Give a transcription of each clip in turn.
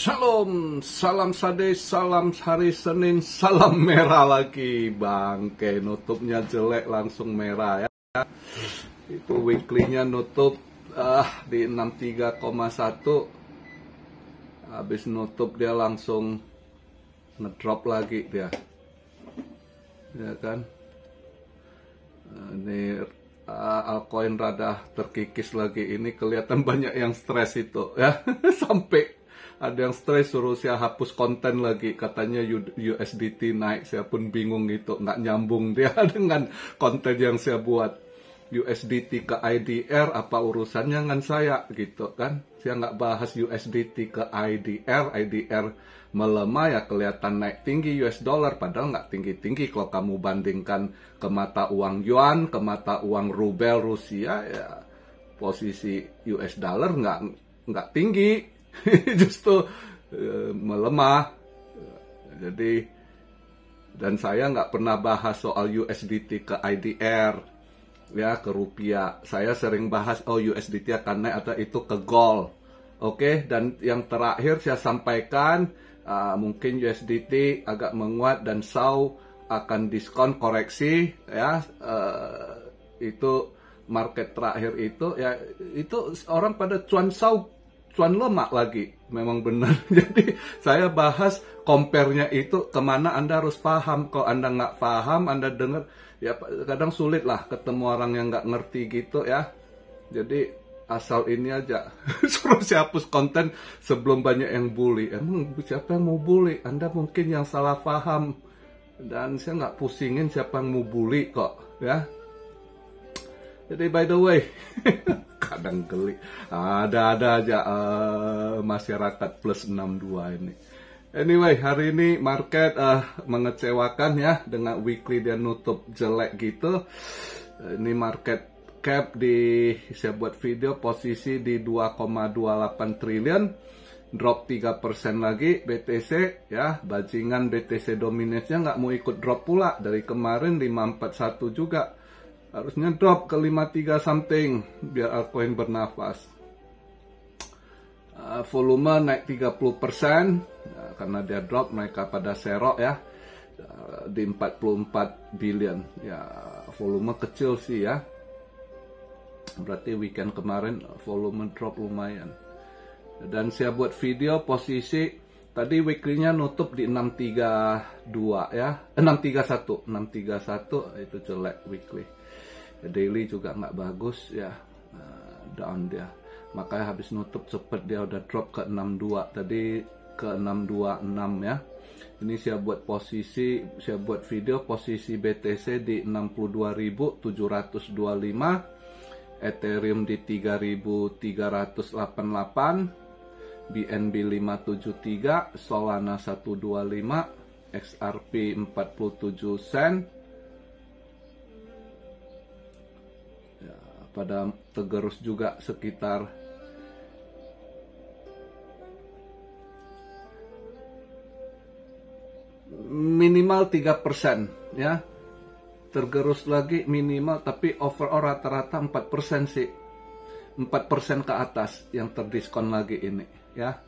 Shalom, salam sade, salam hari Senin, salam merah lagi. Bangke, nutupnya jelek langsung merah ya. Itu weekly-nya nutup di 63,1. Habis nutup dia langsung ngedrop lagi dia. Ya kan? Ini altcoin rada terkikis lagi. Ini kelihatan banyak yang stres itu ya. Sampai ada yang stres suruh saya hapus konten lagi, katanya USDT naik. Saya pun bingung gitu, nggak nyambung dia dengan konten yang saya buat. USDT ke IDR apa urusannya dengan saya gitu kan. Saya nggak bahas USDT ke IDR. IDR melemah ya kelihatan naik tinggi US dollar, padahal nggak tinggi-tinggi kalau kamu bandingkan ke mata uang yuan, ke mata uang rubel Rusia ya posisi US dollar nggak tinggi. Justru melemah. Jadi, dan saya nggak pernah bahas soal USDT ke IDR ya, ke rupiah. Saya sering bahas USDT akan naik atau itu ke gold. Oke, dan yang terakhir saya sampaikan mungkin USDT agak menguat dan SAU akan diskon koreksi ya. Itu market terakhir itu ya, itu orang pada cuan SAU, cuan lemak lagi, memang benar. Jadi saya bahas compare-nya itu kemana Anda harus paham. Kalau Anda nggak paham, Anda dengar, ya kadang sulit lah ketemu orang yang nggak ngerti gitu ya. Jadi asal ini aja, suruh saya hapus konten sebelum banyak yang bully. Emang siapa yang mau bully? Anda mungkin yang salah paham. Dan saya nggak pusingin siapa yang mau bully kok ya. Jadi by the way, kadang geli, ada aja masyarakat plus 62 ini. Anyway, hari ini market mengecewakan ya, dengan weekly dia nutup jelek gitu. Ini market cap saya buat video posisi di 2,28 triliun, drop 3% lagi BTC ya. Bajingan BTC dominance-nya nggak mau ikut drop pula, dari kemarin 541 juga. Harusnya drop ke 53 something biar altcoin bernafas. Volume naik 30% karena dia drop, mereka pada serok ya, di 44 billion ya. Volume kecil sih ya, berarti weekend kemarin volume drop lumayan. Dan saya buat video posisi tadi weekly-nya nutup di 632 ya, 631 itu jelek weekly. Daily juga nggak bagus ya, down dia. Makanya habis nutup cepet dia udah drop ke 62, tadi ke 626 ya. Ini saya buat posisi, saya buat video posisi BTC di 62.725, Ethereum di 3.388, BNB 573, Solana 125, XRP 47 sen. Pada tergerus juga sekitar minimal 3% ya. Tergerus lagi minimal, tapi overall rata-rata 4% sih. 4% ke atas yang terdiskon lagi ini ya.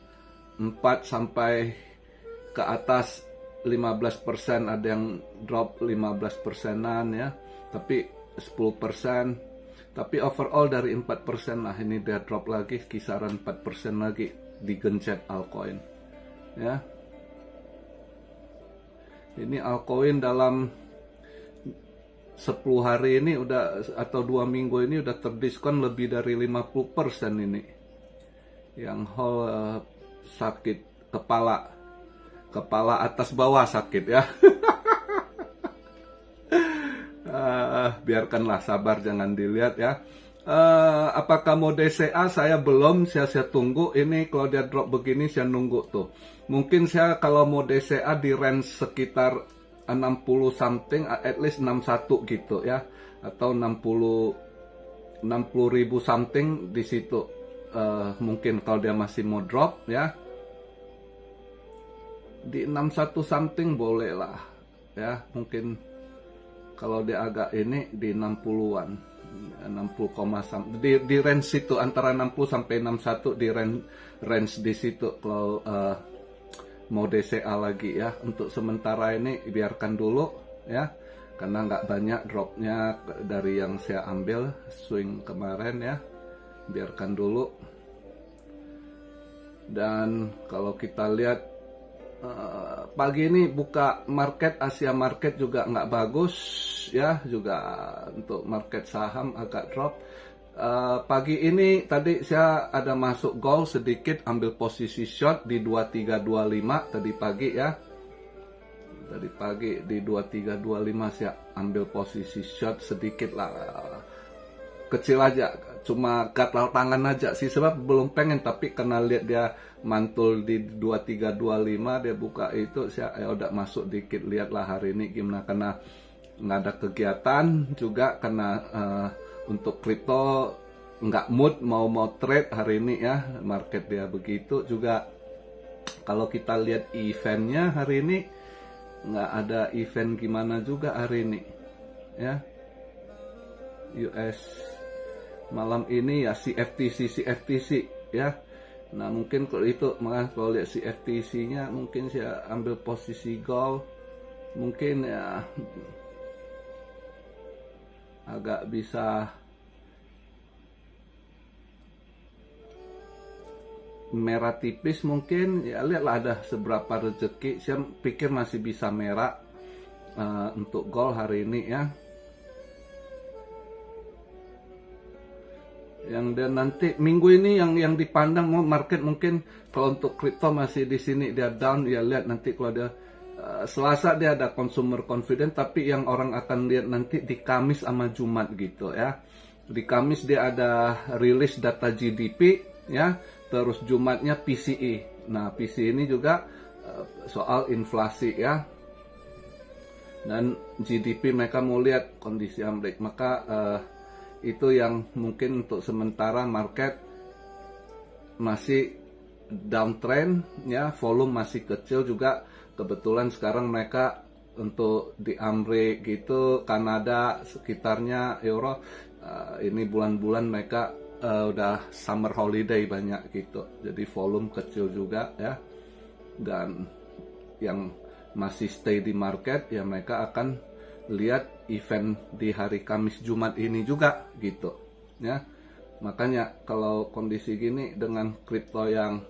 4 sampai ke atas 15%, ada yang drop 15%-an ya. Tapi 10%. Tapi overall dari 4% lah, ini dia drop lagi kisaran 4% lagi, digencet altcoin ya. Ini altcoin dalam 10 hari ini udah, atau 2 minggu ini udah terdiskon lebih dari 50% ini. Yang whole sakit kepala atas bawah sakit ya. Biarkanlah, sabar, jangan dilihat ya. Apakah mau DCA? Saya belum, saya tunggu. Ini kalau dia drop begini saya nunggu tuh. Mungkin saya kalau mau DCA di range sekitar 60 something, at least 61 gitu ya, atau 60 ribu something di situ. Mungkin kalau dia masih mau drop ya, di 61 something boleh lah ya. Mungkin kalau dia agak ini di 60-an di range situ antara 60 sampai 61 di range di situ kalau mau DCA lagi ya. Untuk sementara ini biarkan dulu ya, karena nggak banyak dropnya dari yang saya ambil swing kemarin ya, biarkan dulu. Dan kalau kita lihat pagi ini buka market, Asia market juga nggak bagus ya, juga untuk market saham agak drop. Pagi ini tadi saya ada masuk gold sedikit, ambil posisi short di 2325 tadi pagi ya. Tadi pagi di 2325 saya ambil posisi short sedikit lah, kecil aja, cuma gatal tangan aja sih, sebab belum pengen, tapi karena lihat dia mantul di 2325 dia buka itu, saya udah masuk dikit. Lihatlah hari ini gimana, karena nggak ada kegiatan juga, karena untuk kripto nggak mood mau trade hari ini ya, market dia begitu juga. Kalau kita lihat eventnya hari ini nggak ada event gimana juga hari ini ya. US malam ini ya CFTC ya. Nah mungkin kalau itu, makanya kalau lihat CFTC nya mungkin saya ambil posisi gold, mungkin ya agak bisa merah tipis mungkin ya. Lihatlah ada seberapa rezeki, saya pikir masih bisa merah untuk gold hari ini ya. Yang dan nanti minggu ini yang dipandang market mungkin kalau untuk kripto masih di sini dia down ya. Lihat nanti kalau dia Selasa dia ada consumer confidence, tapi yang orang akan lihat nanti di Kamis sama Jumat gitu ya. Di Kamis dia ada rilis data GDP ya, terus Jumatnya PCE. Nah PCE ini juga soal inflasi ya, dan GDP mereka mau lihat kondisi Amerika. Maka itu yang mungkin untuk sementara market masih downtrend ya, volume masih kecil juga. Kebetulan sekarang mereka untuk di Amerika gitu, Kanada sekitarnya, Euro ini bulan-bulan mereka udah summer holiday banyak gitu, jadi volume kecil juga ya. Dan yang masih stay di market ya, mereka akan lihat event di hari Kamis Jumat ini juga gitu ya. Makanya kalau kondisi gini dengan kripto yang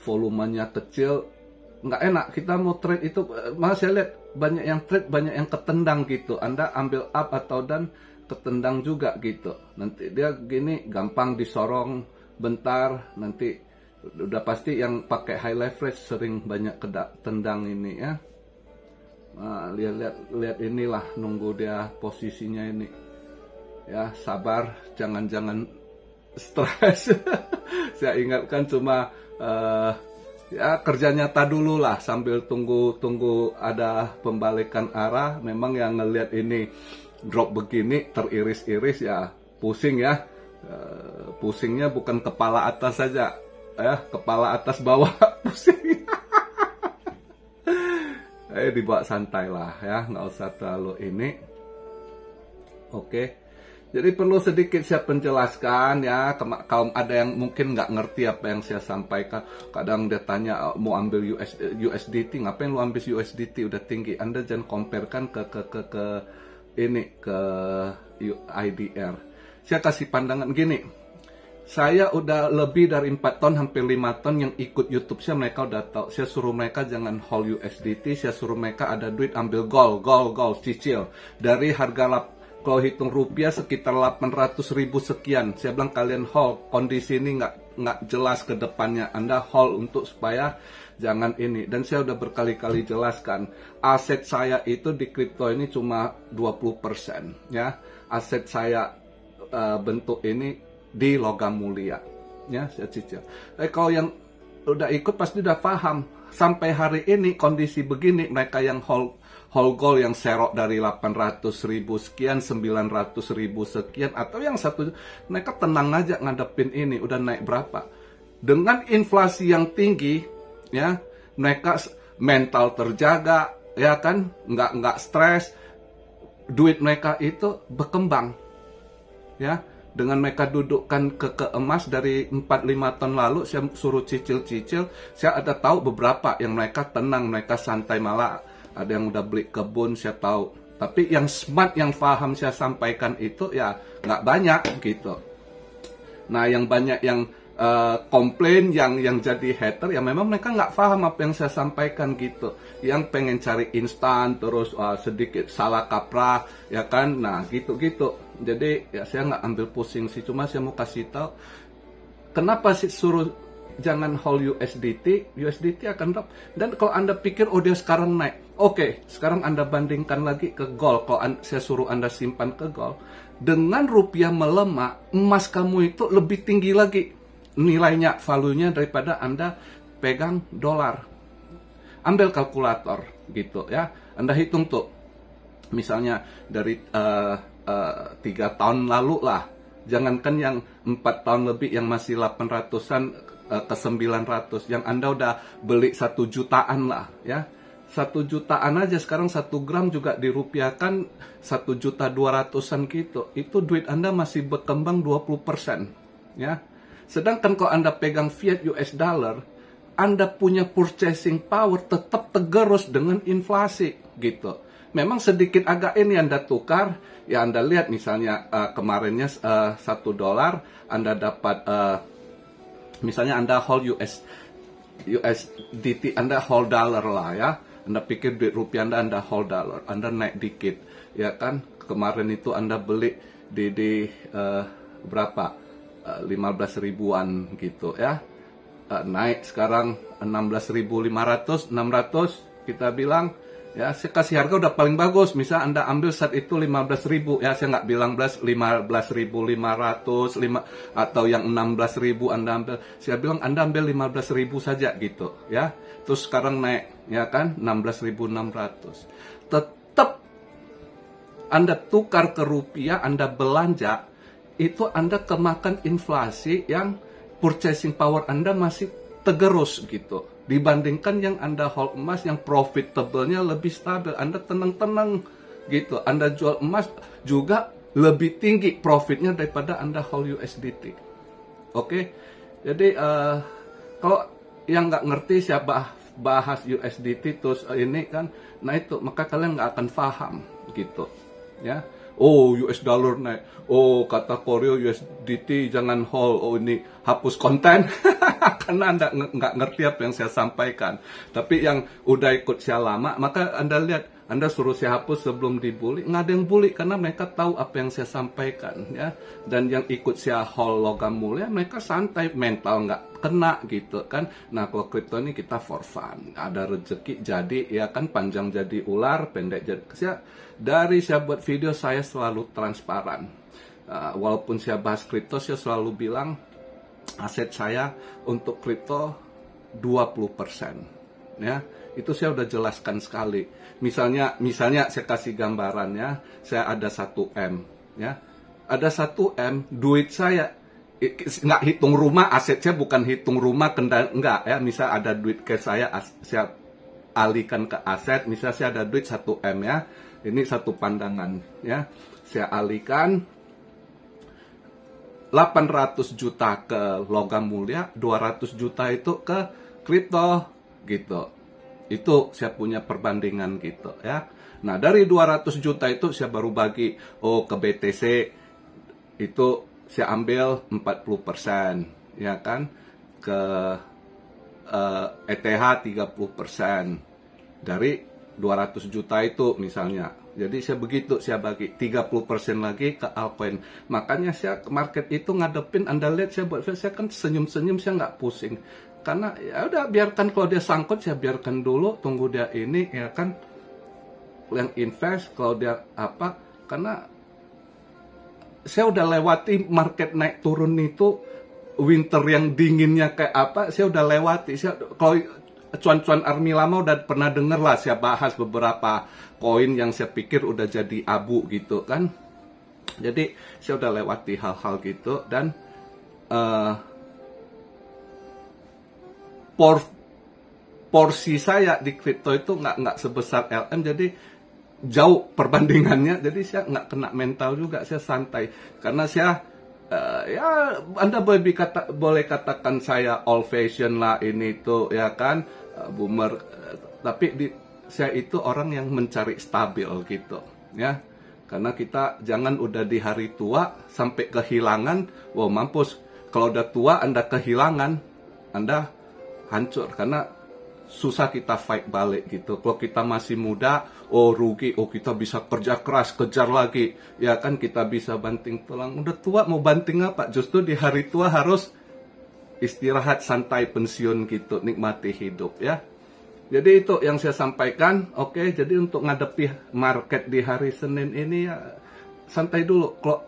volumenya kecil nggak enak kita mau trade itu. Malah saya lihat banyak yang trade, banyak yang ketendang gitu. Anda ambil up atau down ketendang juga gitu. Nanti dia gini gampang disorong bentar, nanti udah pasti yang pakai high leverage sering banyak tendang ini ya. Nah, lihat inilah, nunggu dia posisinya ini ya, sabar, jangan stres. Saya ingatkan cuma ya kerja nyata dulu lah sambil tunggu ada pembalikan arah. Memang yang ngelihat ini drop begini teriris-iris ya pusing ya. Pusingnya bukan kepala atas saja ya, kepala atas bawah pusing. Dibawa santai lah ya, nggak usah terlalu ini. Oke, jadi perlu sedikit saya penjelaskan ya, kaum ada yang mungkin nggak ngerti apa yang saya sampaikan. Kadang dia tanya mau ambil USDT, ngapain lu ambil USDT udah tinggi? Anda jangan comparekan ke IDR. Saya kasih pandangan gini. Saya udah lebih dari 4 ton, hampir 5 ton yang ikut YouTube saya, mereka udah tahu. Saya suruh mereka jangan hold USDT, saya suruh mereka ada duit ambil gold, cicil. Dari harga kalau hitung rupiah sekitar 800.000 sekian. Saya bilang kalian hold, kondisi ini nggak jelas ke depannya. Anda hold untuk supaya jangan ini. Dan saya udah berkali-kali jelaskan, aset saya itu di kripto ini cuma 20% ya. Aset saya bentuk ini di logam mulia ya, saya cicil. Kalau yang udah ikut pasti udah paham. Sampai hari ini kondisi begini, mereka yang hold gold yang serok dari 800.000 sekian, 900.000 sekian, atau yang satu, mereka tenang aja ngadepin ini. Udah naik berapa dengan inflasi yang tinggi ya, mereka mental terjaga ya kan, nggak stres. duit mereka itu berkembang, ya. Dengan mereka dudukkan ke emas dari 4-5 tahun lalu, saya suruh cicil-cicil, saya ada tahu beberapa yang mereka tenang, mereka santai, malah ada yang udah beli kebun, saya tahu. Tapi yang smart, yang paham saya sampaikan itu ya nggak banyak gitu. Nah, yang banyak yang komplain, yang jadi hater, ya memang mereka nggak paham apa yang saya sampaikan gitu. Yang pengen cari instan, terus sedikit salah kaprah, ya kan. Nah, gitu-gitu. Jadi ya saya nggak ambil pusing sih, cuma saya mau kasih tahu kenapa sih suruh jangan hold USDT akan drop. Dan kalau Anda pikir oh dia sekarang naik, oke, sekarang Anda bandingkan lagi ke gold. Kalau saya suruh Anda simpan ke gold, dengan rupiah melemah, emas kamu itu lebih tinggi lagi nilainya, value-nya daripada Anda pegang dolar. Ambil kalkulator gitu ya, Anda hitung tuh, misalnya dari 3 tahun lalu lah, jangankan yang 4 tahun lebih yang masih 800-an ke 900, yang Anda udah beli 1 jutaan lah ya, 1 jutaan aja sekarang 1 gram juga dirupiahkan 1.200.000-an gitu, itu duit Anda masih berkembang 20% ya. Sedangkan kalau Anda pegang fiat US dollar, Anda punya purchasing power tetap tergerus dengan inflasi gitu. Memang sedikit agak ini Anda tukar, ya Anda lihat misalnya kemarinnya $1, Anda dapat misalnya Anda hold USDT, Anda hold dollar lah ya. Anda pikir duit rupiah Anda hold dollar, Anda naik dikit, ya kan? Kemarin itu Anda beli di berapa? 15 ribuan gitu ya. Naik sekarang 16.500, 600 kita bilang. Ya, saya kasih harga udah paling bagus. Misal Anda ambil saat itu 15.000, ya saya nggak bilang 15.500, atau yang 16.000 Anda ambil. Saya bilang Anda ambil 15.000 saja gitu, ya. Terus sekarang naik, ya kan, 16.600. Tetap Anda tukar ke rupiah, Anda belanja, itu Anda kemakan inflasi yang purchasing power Anda masih tergerus gitu. Dibandingkan yang Anda hold emas yang profitable-nya lebih stabil, Anda tenang-tenang gitu. Anda jual emas juga lebih tinggi profitnya daripada Anda hold USDT. Oke? Jadi kalau yang nggak ngerti siapa bahas USDT terus ini kan, nah itu maka kalian nggak akan paham gitu ya. Oh, US dollar naik. Oh, kata Koryo USDT jangan hold. Oh, ini hapus konten. Karena Anda nggak ngerti apa yang saya sampaikan. Tapi yang udah ikut saya lama, maka Anda lihat, Anda suruh saya hapus sebelum dibully. Nggak ada yang bully, karena mereka tahu apa yang saya sampaikan. Ya. Dan yang ikut saya hold logam mulia, mereka santai, mental nggak kena gitu kan. Nah, kalau kripto ini kita for fun. Ada rezeki jadi, ya kan, panjang jadi ular, pendek jadi. Dari saya buat video, saya selalu transparan. Walaupun saya bahas kripto, saya selalu bilang aset saya untuk kripto 20%. Ya, itu saya udah jelaskan sekali. Misalnya saya kasih gambarannya, saya ada 1M, ya. Ada 1M, duit saya nggak hitung rumah, aset saya bukan hitung rumah, kendaraan, enggak ya. Misal ada duit ke saya alihkan ke aset, misal saya ada duit 1M ya. Ini satu pandangan ya. Saya alihkan 800 juta ke logam mulia, 200 juta itu ke kripto gitu. Itu saya punya perbandingan gitu ya. Nah, dari 200 juta itu saya baru bagi ke BTC itu saya ambil 40%, ya kan? Ke ETH 30% dari 200 juta itu misalnya. Jadi saya bagi 30% lagi ke altcoin. Makanya saya ke market itu ngadepin, Anda lihat saya buat saya kan senyum-senyum, saya nggak pusing. Karena ya udah biarkan, kalau dia sangkut saya biarkan dulu, tunggu dia ini ya kan, yang invest kalau dia apa, karena saya udah lewati market naik turun itu, winter yang dinginnya kayak apa, saya udah lewati. Kalau cuan-cuan army lama udah pernah denger lah, saya bahas beberapa koin yang saya pikir udah jadi abu gitu kan. Jadi saya udah lewati hal-hal gitu, dan porsi saya di kripto itu nggak sebesar LM. Jadi jauh perbandingannya, jadi saya nggak kena mental juga, saya santai karena saya ya Anda boleh katakan saya old fashion lah ini itu ya kan, boomer, tapi saya itu orang yang mencari stabil gitu ya, karena kita jangan udah di hari tua sampai kehilangan, wow mampus, kalau udah tua Anda kehilangan Anda hancur, karena susah kita fight balik gitu. Kalau kita masih muda, oh rugi, oh kita bisa kerja keras, kejar lagi, ya kan kita bisa banting tulang. Udah tua mau banting apa? Justru di hari tua harus istirahat, santai, pensiun gitu, nikmati hidup ya. Jadi itu yang saya sampaikan. Oke, jadi untuk ngadepi market di hari Senin ini ya santai dulu. Kalau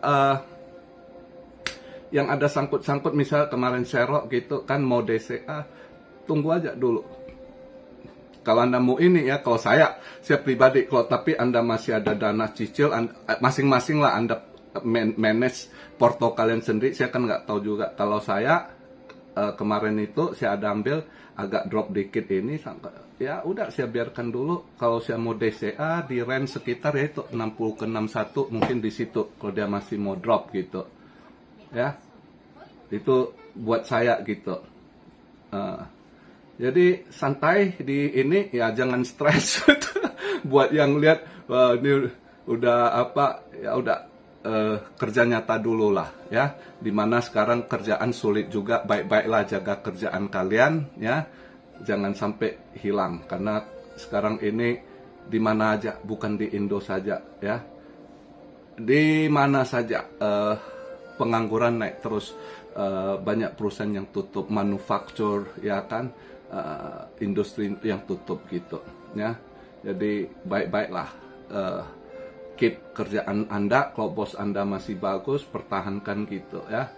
yang ada sangkut-sangkut, misal kemarin Sherok gitu kan mau DCA, tunggu aja dulu. Kalau Anda mau ini ya, kalau saya pribadi, kalau tapi Anda masih ada dana cicil, masing-masing lah Anda manage porto kalian sendiri. Saya kan nggak tahu juga. Kalau saya kemarin itu saya ada ambil agak drop dikit ini, ya udah saya biarkan dulu. Kalau saya mau DCA di range sekitar ya itu 60 ke 61 mungkin di situ. Kalau dia masih mau drop gitu, ya itu buat saya gitu. Jadi santai di ini ya, jangan stres. Buat yang lihat ini udah apa ya, udah kerja nyata dulu lah ya. Dimana sekarang kerjaan sulit juga, baik-baiklah jaga kerjaan kalian ya. Jangan sampai hilang, karena sekarang ini di mana aja, bukan di Indo saja ya. Di mana saja pengangguran naik terus, banyak perusahaan yang tutup, manufaktur ya kan. Industri yang tutup gitu ya. Jadi baik-baiklah keep kerjaan Anda. Kalau bos Anda masih bagus, pertahankan gitu ya.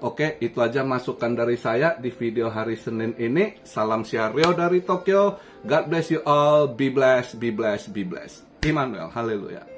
Oke, itu aja masukan dari saya di video hari Senin ini. Salam Rio dari Tokyo. God bless you all. Be blessed, be blessed, be blessed. Immanuel, haleluya.